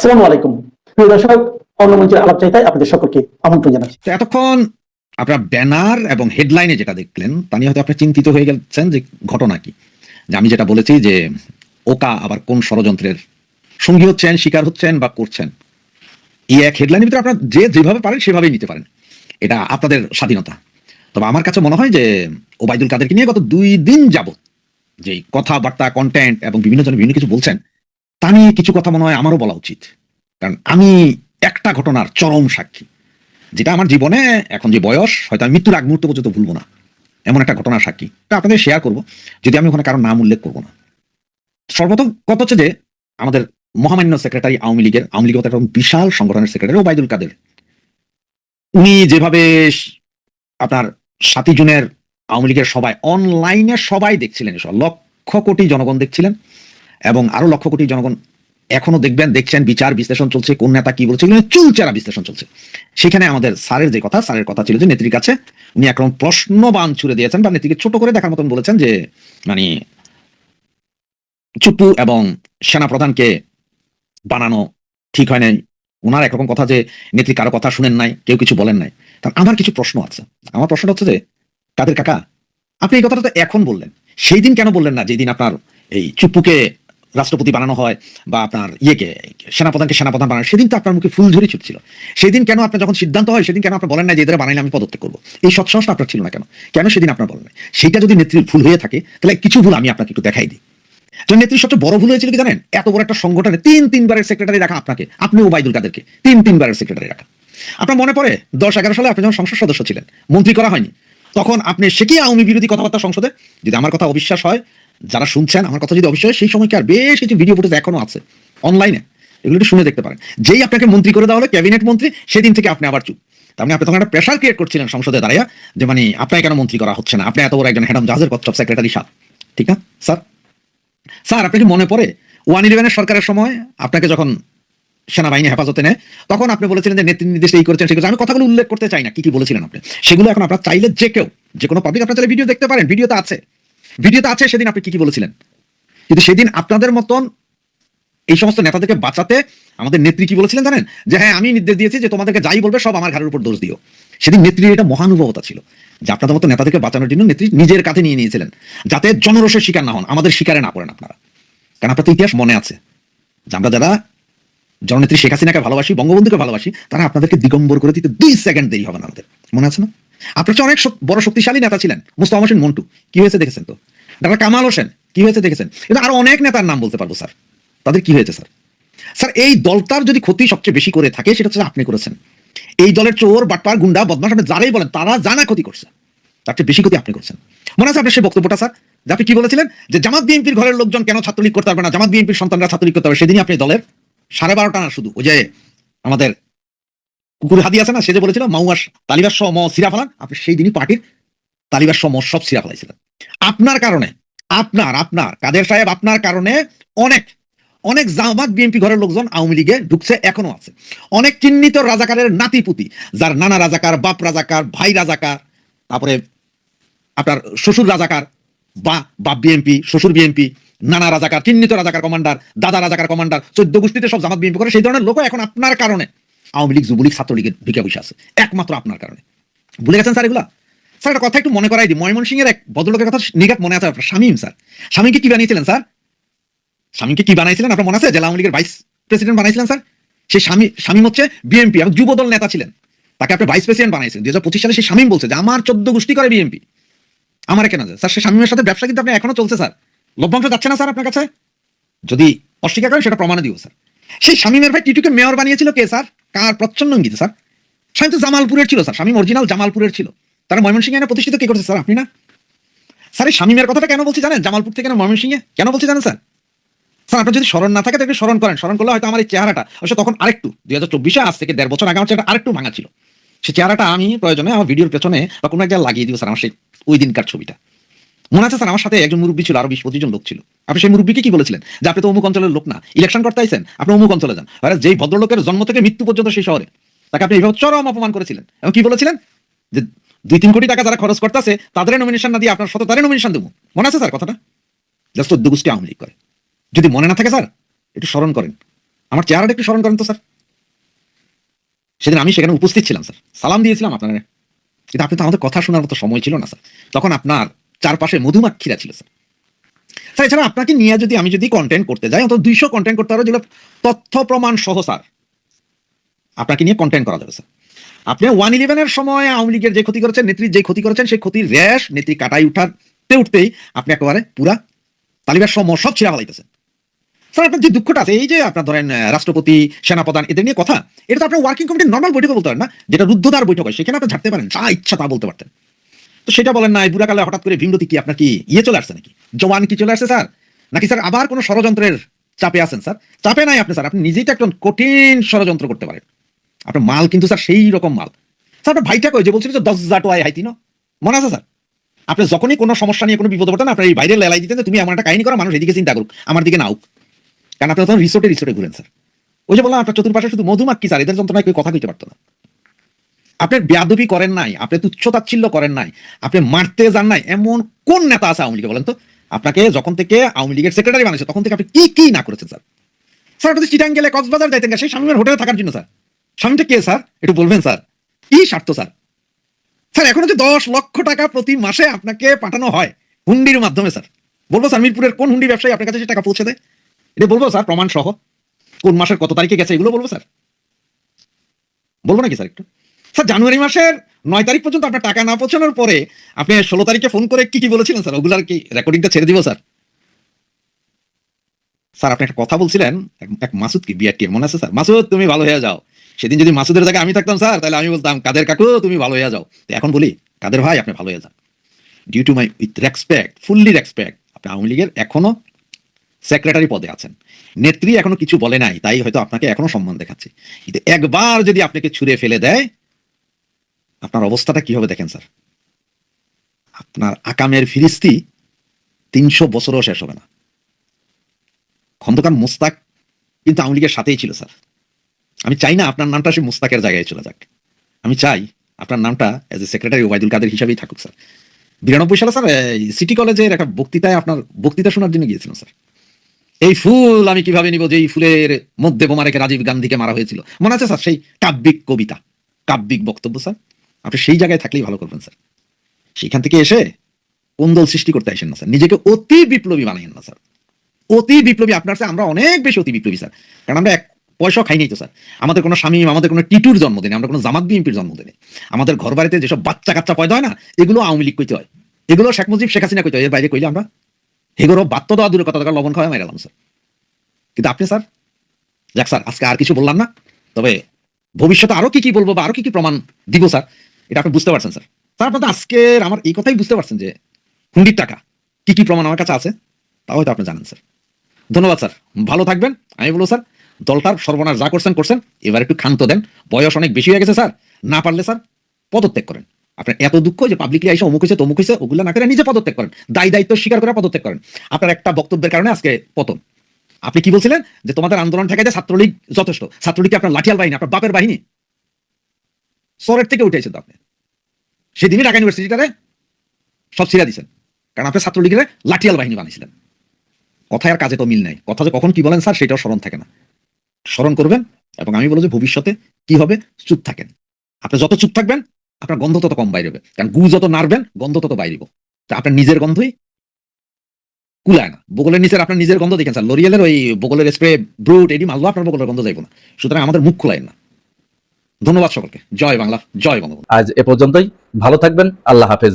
আসসালামু আলাইকুম। প্রিয় দর্শক, অন্যমঞ্চের আলাপচারিতায় আপনাদের সকলকে আমন্ত্রণ জানাচ্ছি। তো এতক্ষণ আপনার ব্যানার এবং হেডলাইনে যেটা দেখলেন তা নিয়ে হয়তো আপনি চিন্তিত হয়ে গেছেন যে ঘটনা কি, যে আমি যেটা বলেছি যে ওকা আবার কোন ষড়যন্ত্রের সঙ্গী হচ্ছেন, শিকার হচ্ছেন বা করছেন। এই এক হেডলাইনের ভিতরে আপনারা যে যেভাবে পারেন সেভাবেই নিতে পারেন, এটা আপনাদের স্বাধীনতা। তবে আমার কাছে মনে হয় যে ওবায়দুল কাদেরকে নিয়ে গত 2 দিন যাবত যে কথাবার্তা, কন্টেন্ট এবং বিভিন্ন জন বিভিন্ন কিছু বলছেন, তা নিয়ে কিছু কথা মনে হয় আমারও বলা উচিত। কারণ আমি একটা ঘটনার চরম সাক্ষী, যেটা আমার জীবনে এখন যে বয়স, হয়তো আমি মৃত্যুর আগ মুহূর্ত পর্যন্ত ভুলবো না, এমন একটা ঘটনার সাক্ষী। তা আপনাদের শেয়ার করবো, যদি আমি ওখানে কারো নাম উল্লেখ করবো না। সর্বপ্রথম কথা হচ্ছে যে আমাদের মহামান্য সেক্রেটারি আওয়ামী লীগের একটা বিশাল সংগঠনের সেক্রেটারি ওবায়দুল কাদের, উনি যেভাবে আপনার 7ই জুনের আওয়ামী লীগের সবাই অনলাইনে সবাই দেখছিলেন, এসব লক্ষ কোটি জনগণ দেখছিলেন এবং আরো লক্ষ কোটি জনগণ এখনো দেখবেন, দেখছেন, বিচার বিশ্লেষণ চলছে, কোন নেতা কি বলছে, চুলচেরা বিশ্লেষণ চলছে। সেখানে আমাদের স্যারের কথা ছিল যে নেত্রীর কাছে উনি একরকম প্রশ্নবাণ ছুড়ে দিয়েছেন বা নেত্রীকে ছোট করে দেখার মতন বলেছেন যে মানে চুপ্পু এবং সেনাপ্রধানকে বানানো ঠিক হয় নাই। ওনার একরকম কথা যে নেত্রী কারো কথা শুনেন নাই, কেউ কিছু বলেন নাই। কারণ আমার কিছু প্রশ্ন আছে। আমার প্রশ্নটা হচ্ছে যে কাদের কাকা, আপনি এই কথাটা তো এখন বললেন, সেই দিন কেন বললেন না যেদিন আপনার এই চুপ্পুকে রাষ্ট্রপতি বানানো হয় বা আপনার সেনাপ্রধানকে সেনাপ্রধান বানানো, সেদিন তো আপনার মুখে ফুলঝুরি ছুটছিল। সেদিন কেন আপনার যখন সিদ্ধান্ত হয় সেদিন কেন আপনি বলেন না যে এদের বানাইলে আমি পদত্যাগ করবো? এই সৎসাহসটা আপনার ছিল না কেন? কেন সেদিন আপনার বলেন নাই? সেটা যদি নেত্রীর ভুল হয়ে থাকে তাহলে কিছু ভুল আমি আপনাকে একটু দেখাই দিই। তো নেত্রীর সবচেয়ে বড় ভুল হয়েছিল কি জানেন? এত বড় একটা সংগঠনে 3-3বারের সেক্রেটারি রাখা আপনাকে, আপনি ওবায়দুল কাদেরকে 3-3বারের সেক্রেটারি রাখা। আপনার মনে পড়ে 10-11 সালে আপনি যখন সংসদ সদস্য ছিলেন, মন্ত্রী করা হয়নি, তখন আপনি সে কি আওয়ামী বিরোধী কথাবার্তা সংসদে, যদি আমার কথা অবিশ্বাস হয়, যারা শুনছেন আমার কথা যদি অবিশ্বাস হয়, সেই সময়কার বেশ কিছু ভিডিও ফুটেজ এখনো আছে অনলাইনে, এগুলো একটু শুনে দেখতে পারেন। যেই আপনাকে মন্ত্রী করে দেওয়া হলো, ক্যাবিনেট মন্ত্রী, সেদিন থেকে আপনি আবার চুপ। তার মানে আপনি তখন একটা প্রেশার ক্রিয়েট করছিলেন সংসদে দাঁড়াইয়া যে মানে আপনাকে কেন মন্ত্রী করা হচ্ছে না, আপনি এত বড় একজন হেড অফ জাহাজের কচ্ছপ সেক্রেটারি সাহেব, ঠিক না স্যার? স্যার আপনি কি মনে পড়ে 111 সরকারের সময় আপনাকে যখন সেনাবাহিনী হেফাজতে নেয়, তখন আপনি বলেছিলেন যে নেত্রী নির্দেশ এই করেছেন সেই করেছেন, আমি কথাগুলো উল্লেখ করতে চাই না কি কি বলেছিলেন আপনি, সেগুলো এখন আপনারা চাইলে যে কেউ, যে কোনো পাবলিক আপনারা চাইলে ভিডিও দেখতে পারেন, ভিডিওতে আছে সেদিন আপনি কি কি বলেছিলেন। কিন্তু সেদিন আপনাদের মতন এই সমস্ত নেতাদেরকে বাঁচাতে আমাদের নেত্রী কি বলেছিলেন জানেন? যে হ্যাঁ আমি নির্দেশ দিয়েছি যে তোমাদেরকে যাই বলবে সব আমার ঘাড়ের উপর দোষ দিও। সেদিন নেত্রীর এটা মহানুভবতা ছিল যে আপনাদের মতো নেতাদেরকে বাঁচানোর জন্য নেত্রী নিজের কাছে নিয়ে নিয়েছিলেন, যাতে জনরোষের শিকার না হন, আমাদের শিকারে না পড়েন আপনারা। কারণ আপনার তো ইতিহাস মনে আছে যে আমরা যারা জননেত্রী শেখ হাসিনাকে ভালোবাসি, বঙ্গবন্ধুকে ভালোবাসি, তারা আপনাদেরকে দিগম্বর করে দিতে 2 সেকেন্ড দেরি হবে না আমাদের, মনে আছে না? আপনার চেয়ে অনেক বড় শক্তিশালী নেতা ছিলেন মোস্তফা হোসেন মন্টু, কি হয়েছে দেখেছেন তো? ডক্টর কামাল হোসেন কি হয়েছে দেখেছেন? কিন্তু আরো অনেক নেতার নাম বলতে পারবো স্যার, তাদের কি হয়েছে স্যার? স্যার এই দলটার যদি ক্ষতি সবচেয়ে বেশি করে থাকে সেটা হচ্ছে আপনি করেছেন। এই দলের চোর, বাটপার, গুন্ডা, বদমাশ আপনি যারাই বলেন, তারা জানা ক্ষতি করছে, তার চেয়ে বেশি ক্ষতি আপনি করছেন। মনে আছে আপনার সেই বক্তব্যটা স্যার, যে আপনি কি বলেছিলেন যে জামাত বিএনপির ঘরের লোকজন কেন ছাত্রলীগ করতে পারবে না, জামাত বিএনপির সন্তানরা ছাত্রলীগ করতে পারবে? সেদিনই আপনি দলের 12:30 না শুধু ওই যে আমাদের কুকুর হাদি আছে না, সে যে বলেছিল মাউয়াস তালিবাস সহ ম সিরা ফেলান, আপনি সেই দিনই পার্টির তালিবাস সহ সব সিরা ফেলাইছিলেন। আপনার কারণে, আপনার কাদের সাহেব, আপনার কারণে অনেক অনেক জামাত বিএনপি ঘরের লোকজন আওয়ামী লীগে ঢুকছে, এখনো আছে। অনেক চিহ্নিত রাজাকারের নাতিপুতি, যার নানা রাজাকার, বাপ রাজাকার, ভাই রাজাকার, তারপরে আপনার শ্বশুর রাজাকার, বা বাপ বিএনপি, শ্বশুর বিএনপি, নানা রাজাকার, চিহ্নিত রাজাকার কমান্ডার, দাদা রাজাকার কমান্ডার, 14 গোষ্ঠীতে সব জামাত বিএনপি করে, সেই ধরনের লোক এখন আপনার কারণে আওয়ামী লীগ, যুবলীগ, ছাত্রলীগের ঢুকে বসে আছে, একমাত্র আপনার কারণে। ভুলে গেছেন স্যার এগুলা? স্যার একটা কথা একটু মনে করাই দিই, ময়মনসিংহের এক ভদ্রলোকের কথা নিগাত মনে আছে আপনার? শামীম স্যার, শামীমকে কি বানিয়েছিলেন স্যার? শামীমকে কি বানাইছিলেন আপনার মনে আছে? জেলা আওয়ামী লীগের ভাইস প্রেসিডেন্ট বানাইছিলেন স্যার। সেই শামীম হচ্ছে বিএনপি এবং যুবদল নেতা ছিলেন, তাকে আপনি ভাইস প্রেসিডেন্ট বানাইছেন 2025 সালে। সেই শামীম বলছে যে আমার 14 গোষ্ঠী করে বিএনপি, আমার কেন যায় স্যার? সে শামীমের সাথে ব্যবসা কিন্তু আপনি এখনো চলছে স্যার, লভ্যাংশ যাচ্ছে না স্যার আপনার কাছে? যদি অস্বীকার করেন সেটা প্রমাণ দিব স্যার। সেই শামীমের ভাই টিটুকে মেয়র বানিয়েছিল কে স্যার? কার প্রচ্ছন্ন ইঙ্গিতে স্যার? শামীম তো জামালপুরের ছিল স্যার, শামীম অরিজিনাল জামালপুরের ছিল, তারা ময়মনসিংহে এনে প্রতিষ্ঠিত কে করছে স্যার? আপনি না স্যার? এই শামীমের কথাটা কেন বলছি জানেন? জামালপুর থেকে না ময়মনসিংহে কেন বলছি জানেন স্যার? স্যার আপনার যদি স্মরণ না থাকে তাকে স্মরণ করেন, স্মরণ করলে হয়তো আমার এই চেহারাটা অবশ্য তখন আরেকটু 2024 আজ থেকে 1.5 বছর আগে আমার চেহারা আরেকটু ভাঙা ছিল। সেই চেহারাটা আমি প্রয়োজনে আমার ভিডিওর পেছনে বা কোনো এক জায়গায় লাগিয়ে দিব স্যার, আমার সেই ওই দিনকার ছবিটা। মনে আছে স্যার? আমার সাথে একজন মুরব্বী ছিল, আরো 20-25 জন লোক ছিল। আপনি সেই মুরব্বীকে কি বলেছিলেন? যে আপনি তো অমুক অঞ্চলের লোক না, ইলেকশন করতে আইছেন, আপনি অমুক অঞ্চলে যান। যেই ভদ্রলোকের জন্ম থেকে মৃত্যু পর্যন্ত সেই শহরে, তাকে আপনি এইভাবে চরম অপমান করেছিলেন এবং কি বলেছিলেন? যে 2-3 কোটি টাকা যারা খরচ করতেছে তাদের নমিনেশন না দিয়ে আপনার শত তাদের নমিনেশন দেবো। মনে আছে স্যার কথাটা? জাস্ট 14 গোষ্ঠী আওয়ামী লীগ করে। যদি মনে না থাকে স্যার একটু স্মরণ করেন, আমার চেহারাটা একটু স্মরণ করেন তো স্যার। সেদিন আমি সেখানে উপস্থিত ছিলাম স্যার, সালাম দিয়েছিলাম আপনার, কিন্তু আপনি তো আমাদের কথা শোনার মতো সময় ছিল না স্যার। তখন আপনার চারপাশে মধুমাক্ষীরা ছিল স্যার। স্যার এছাড়া আপনাকে নিয়ে যদি আমি যদি কন্টেন্ট করতে যাই, অন্তত 200 কন্টেন্ট করতে পারো, যেগুলো তথ্য প্রমাণ সহ স্যার আপনাকে নিয়ে কন্টেন্ট করা যাবে স্যার। আপনি 111-এর সময় আওয়ামী লীগের যে ক্ষতি করেছেন, নেত্রীর যে ক্ষতি করেছেন, সেই ক্ষতির র্যাশ নেত্রী কাটাই উঠতেই আপনি একেবারে পুরা তালিবান সব ছিঁড়া ফেলাইতেছেন। স্যার আপনার যে দুঃখটা আছে, এই যে আপনার ধরেন রাষ্ট্রপতি, সেনাপ্রধান এদের নিয়ে কথা, এটা তো আপনার ওয়ার্কিং কমিটির নর্মাল বৈঠকে বলতে পারেন না, যেটা রুদ্ধদ্বার বৈঠক হয়, সেখানে আপনি ঝাড়তে পারেন, যা ইচ্ছা তা বলতে পারতেন। তো সেটা বলেন না, বুড়াকালে হঠাৎ করে ভীমরতি কি আপনার কি চলে আসছে নাকি, জওয়ান কি চলে আসছে স্যার, নাকি স্যার আবার কোনো ষড়যন্ত্রের চাপে আছেন স্যার? চাপে নাই আপনি স্যার, আপনি নিজেই তো একটা কঠিন ষড়যন্ত্র করতে পারেন। আপনার মাল কিন্তু স্যার সেই রকম মাল স্যার। আপনার ভাইটা কই যে বলছিল যে 10,000 টাকা হাইতি না, মনে আছে স্যার? আপনি যখনই কোনো সমস্যা নিয়ে কোনো বিপদ পড়তেন, আপনার এই বাইরে লেলাই দিতেন যে তুমি আমার একটা কাহিনী করো, মানুষ এদিকে চিন্তা করুক, আমার দিকে নাও। কারণ আপনি তখন রিসোর্টে ঘুরেন স্যার। ওই যে বললাম আপনার চতুর্পাশে শুধু মধুমাক্ষী স্যার, এদের যন্ত্রণায় কেউ কথা কইতে পারতো না। আপনি বেয়াদবি করেন নাই, আপনি তুচ্ছতাচ্ছিল্য করেন নাই, আপনি মারতে যান নাই, এমন কোন নেতা আছে আওয়ামী লীগে বলেন তো? আপনাকে যখন থেকে আওয়ামী লীগের সেক্রেটারি বানিয়েছে তখন থেকে আপনি কি কি না করেছেন স্যার? স্যার আপনি চিটাং গেলে, কক্সবাজার যাইতেন সেই শামীমের হোটেলে থাকার জন্য স্যার। শামীমটা কে স্যার একটু বলবেন স্যার? কি স্বার্থ স্যার? স্যার এখন হচ্ছে 10 লক্ষ টাকা প্রতি মাসে আপনাকে পাঠানো হয় হুন্ডির মাধ্যমে স্যার। বলবো স্যার মিরপুরের কোন হুন্ডি ব্যবসায়ী আপনার কাছে সে টাকা পৌঁছে দেয়? এটা বলবো স্যার প্রমাণ সহ, কোন মাসের কত তারিখে গেছে এগুলো বলবো স্যার? বলবো নাকি স্যার একটু? স্যার জানুয়ারি মাসের 9 তারিখ পর্যন্ত আপনার টাকা না পৌঁছানোর পরে আপনি 16 তারিখে ফোন করে কি কি বলেছিলেন স্যার, ওগুলার কি রেকর্ডিংটা ছেড়ে দিব স্যার? স্যার আপনি একটা কথা বলছিলেন এক মাসুদ কি বিআরটির, মনে আছে স্যার? মাসুদ তুমি ভালো হয়ে যাও। সেদিন যদি মাসুদের জায়গায় আমি থাকতাম স্যার, তাহলে আমি বলতাম কাদের কাকু তুমি ভালো হয়ে যাও। তো এখন বলি কাদের ভাই আপনি ভালো হয়ে যান। Due to my with respect, fully respect, আপনি আওয়ামী লীগের এখনো সেক্রেটারি পদে আছেন, নেত্রী এখনো কিছু বলে নাই, তাই হয়তো আপনাকে এখনো সম্মান দেখাচ্ছি। কিন্তু একবার যদি আপনাকে ছুঁড়ে ফেলে দেয়, আপনার অবস্থাটা কি হবে দেখেন স্যার। আপনার আকামের ফিরিস্তি 300 বছরও শেষ হবে না। খন্দকার মোস্তাক কিন্তু আওয়ামী লীগের সাথেই ছিল স্যার। আমি চাই না আপনার নামটা সে মোস্তাকের জায়গায় চলে যাক। আমি চাই আপনার নামটা as a secretary Obaidul Quader হিসাবেই থাকুক স্যার। 92 সালে স্যার সিটি কলেজের একটা বক্তৃতায় আপনার বক্তৃতা শোনার জন্য গিয়েছিলাম স্যার। এই ফুল আমি কিভাবে নিব, যে এই ফুলের মধ্যে বোমা রেখে রাজীব গান্ধীকে মারা হয়েছিল, মনে আছে স্যার? সেই কাব্যিক কবিতা, কাব্যিক বক্তব্য স্যার। আপনি সেই জায়গায় থাকলেই ভালো করবেন স্যার। সেখান থেকে এসে কোন্দল সৃষ্টি করতে আসেন না স্যার, নিজেকে অতি বিপ্লবী বানাইেন না স্যার। অতি বিপ্লবী আপনার স্যার, আমরা অনেক বেশি অতি বিপ্লবী স্যার। কারণ আমরা এক পয়সা খাই নাই তো স্যার। আমাদের কোনো শামীম, আমাদের কোনো টিটুর জন্মদিনে, আমরা কোনো জামাত বিএনপির জন্মদিনে, আমাদের ঘর বাড়িতে যেসব বাচ্চা কাচ্চা পয়দা হয় না, এগুলো আওয়ামী লীগ কইতে হয়, এগুলো শেখ মুজিব শেখ হাসিনা কইতে হয়। এর বাইরে কইলে আমরা এগুলো বাত্য দেওয়া দূরের কথা, লবণ খাওয়া মেরালাম স্যার। কিন্তু আপনি স্যার, যাক স্যার আজকে আর কিছু বললাম না, তবে ভবিষ্যতে আরো কি কি বলবো বা আরো কি কি প্রমাণ দিব স্যার, এটা আপনি বুঝতে পারছেন স্যার। স্যার আপনার আজকে আমার এই কথাই বুঝতে পারছেন যে হুন্ডির টাকা কি কি প্রমাণ আমার কাছে আছে, তাও হয়তো আপনি জানেন স্যার। ধন্যবাদ স্যার, ভালো থাকবেন। আমি বলবো স্যার, দলটার সর্বনাশ যা করছেন, এবার একটু ক্ষান্ত দেন, বয়স অনেক বেশি হয়ে গেছে স্যার। না পারলে স্যার পদত্যাগ করেন। আপনার এত দুঃখ যে পাবলিকলি এসে অমুক হয়েছে তমুক হয়েছে, ওগুলো না করে নিজে পদত্যাগ করেন, দায়িত্ব স্বীকার করে পদত্যাগ করেন। আপনার একটা বক্তব্যের কারণে আজকে পতন। আপনি কি বলছিলেন যে তোমাদের আন্দোলন ঠেকাইতে ছাত্রলীগ যথেষ্ট, ছাত্রলীগ কি আপনার লাঠিয়াল বাহিনী, আপনার বাপের বাহিনী? সরের থেকে উঠেছেন তো আপনি। সেদিনই ঢাকা ইউনিভার্সিটিটারে সব ছিঁড়া দিচ্ছেন, কারণ আপনি ছাত্রলীগের লাঠিয়াল বাহিনী বানিয়েছিলেন। কথায় আর কাজে তো মিল নাই, কথা যে কখন কি বলেন স্যার সেটাও স্মরণ থাকে না। স্মরণ করবেন, এবং আমি বলবো যে ভবিষ্যতে কি হবে, চুপ থাকেন। আপনি যত চুপ থাকবেন আপনার গন্ধ তত কম বাইরে হবে, কারণ গু যত নাড়বেন গন্ধ তত বাইরিব। তা আপনার নিজের গন্ধই কুলায় না। বগলের নিচের আপনার নিজের গন্ধ দেখেন স্যার, লরিয়ালের ওই বগলের স্প্রে ব্রুট এটি মারলো, আপনার বগলের গন্ধ যাইব না। সুতরাং আমাদের মুখ খোলায় না। ধন্যবাদ সকলকে। জয় বাংলা, জয় বঙ্গবন্ধু। আজ এ পর্যন্তই। ভালো থাকবেন। আল্লাহ হাফেজ।